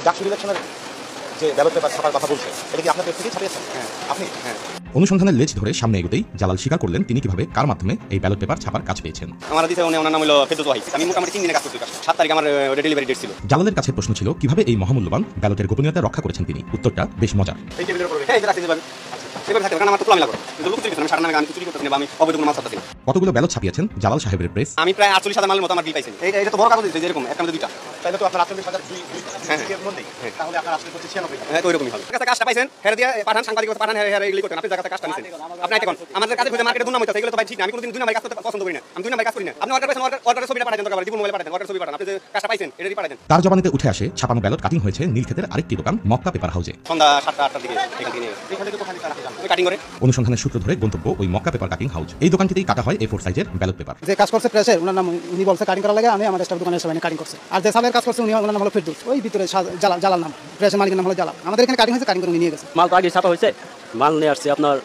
ডাকসু ইলেকশনের যে ballot paper ছাপার কথা বলছে, এটা কি আপনার পেজ থেকেই ছাপিয়েছেন? হ্যাঁ। আপনি? হ্যাঁ। অনুসন্ধানের লেজ ধরে সামনে এগোতেই জালাল স্বীকার করলেন তিনি কিভাবে কার মাধ্যমে এই ব্যালট পেপার ছাপার কাজ পেয়েছেন। আমার দিতে ওনার নাম হলো ফেরদৌস ওয়াহিদ। আমি মোটামুটি 3 দিনে কাজ করছি। 7 তারিখ আমার ডেলিভারি ডেট ছিল। জালালের কাছে প্রশ্ন ছিল কিভাবে এই মহামূল্যবান ব্যালটের গোপনীয়তা রক্ষা করেছেন তিনি। উত্তরটা বেশ মজার। এই টেবিলের উপরে হ্যাঁ, এটা রাখতে পারবেন। সেভাবে থাকতে কারণ আমার তো খোলামেলা করে। কিন্তু লোক চুরি করতে আমি সারা নামে আমি চুরি করতেছি না বা আমি অবৈধ কোনো মাছ ধরতেছি না। কতগুলো ব্যালট ছাপিয়েছেন জালাল সাহেবের প্রেস। আমি প্রায় 48,000 মালের মতো আমার বিল পাইছি। এটা তো বড় কাগজ দিয়েছে যেরকম একটা মধ্যে দুইটা। তাহলে তো আপনার 48,000 হ্যাঁ। এর মধ্যেই। তাহলে আপনার আসলে হচ্ছে 96,000। হ্যাঁ, তো এরকমই হবে। কাছে কাজটা পাইছেন, হেরে দিয়ে পাঠান সাংবাদিকতা পাঠান, হেরে এগুলি করতেন। আপনি জায়গাতে কাজটা নিছেন। আপনি আইতে কোন আমাদের কাছে খুঁজে মার্কেটে দুর্নাম হইতাছে, এগুলো তো ভাই ঠিক না। আমি কোনোদিন দুই নাম্বার কাজ করতে পছন্দ করি না। আমি দুই নাম্বার কাজ করি না। আপনি অর্ডার পাইছেন, অর্ডারের ছবিটা পাঠান দরকার, জীবন মোবাইলে পাঠান, অর্ডারের ছবি পাঠান। আপনি যে কাজটা পাইছেন এটাই পাঠান। তার জবানিতে উঠে আসে ছাপানো ব্যালট কাটিং হয়েছে নীলক্ষেতের আরেকটি দোকান মক্কা পেপার হাউসে। সন্ধ্যা 7টা-8টার দিকে এখান থেকে নিয়ে এখান থেকে কোথায় কাটা যাবে? ওই কাটিং করে। অনুসন্ধানের সূত্র ধরে গন্তব্য ওই মক্কা পেপার কাটিং হাউস। এই দোকানটিতেই কাটা হয় A4 সাইজের ব্যালট পেপার। যে কাজ করছে প্রেসের ওনার নাম উনি বলছে কাটিং করা লাগে, আমি আমার স্টাফ দোকানের সবাই কাটিং করছে। আর যে সালের কাজ করছে উনি ওনার নাম হলো ফেরদৌস, ওই ভিতরে জালাল নাম, প্রেসের মালিকের নাম হলো জালাল। আমাদের এখানে কাটিং হয়েছে, কাটিং করে উনি নিয়ে গেছে। মাল তো আগে ছাপা হয়েছে, মাল নিয়ে আসছে আপনার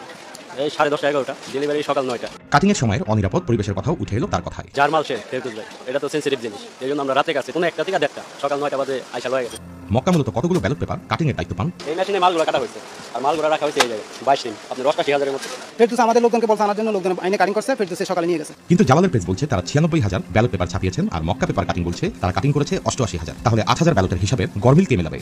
এই 10:30 11টা, ডেলিভারি সকাল 9টা। কাটিং এর সময়ের অনিরাপদ পরিবেশের কথাও উঠে এলো তার কথায়। যার মাল সে ফেরদৌস ভাই, এটা তো সেন্সিটিভ জিনিস, এই জন্য আমরা রাতে কাছে কোনো একটা থেকে 1:30 সকাল 9টা বাজে আইসা লয়ে গেছে। মক্কা মূলত কতগুলো ব্যালট পেপার কাটিং এর দায়িত্ব পান। এই মেশিনে মালগুলো কাটা হয়েছে আর মালগুলো রাখা হয়েছে এই জায়গায় 22 দিন, আপনার 80,000-এর মতো। ফেরদৌস আমাদের লোকজনকে বলছে আনার জন্য, লোকজন আইনে কাটিং করছে, ফেরদৌস সকালে নিয়ে গেছে। কিন্তু জালালের প্রেস বলছে তারা 96,000 ব্যালট পেপার ছাপিয়েছেন আর মক্কা পেপার কাটিং বলছে তারা কাটিং করেছে 88,000। তাহলে 8,000 ব্যালটের হিসাবে গরমিল কে মেলাবে?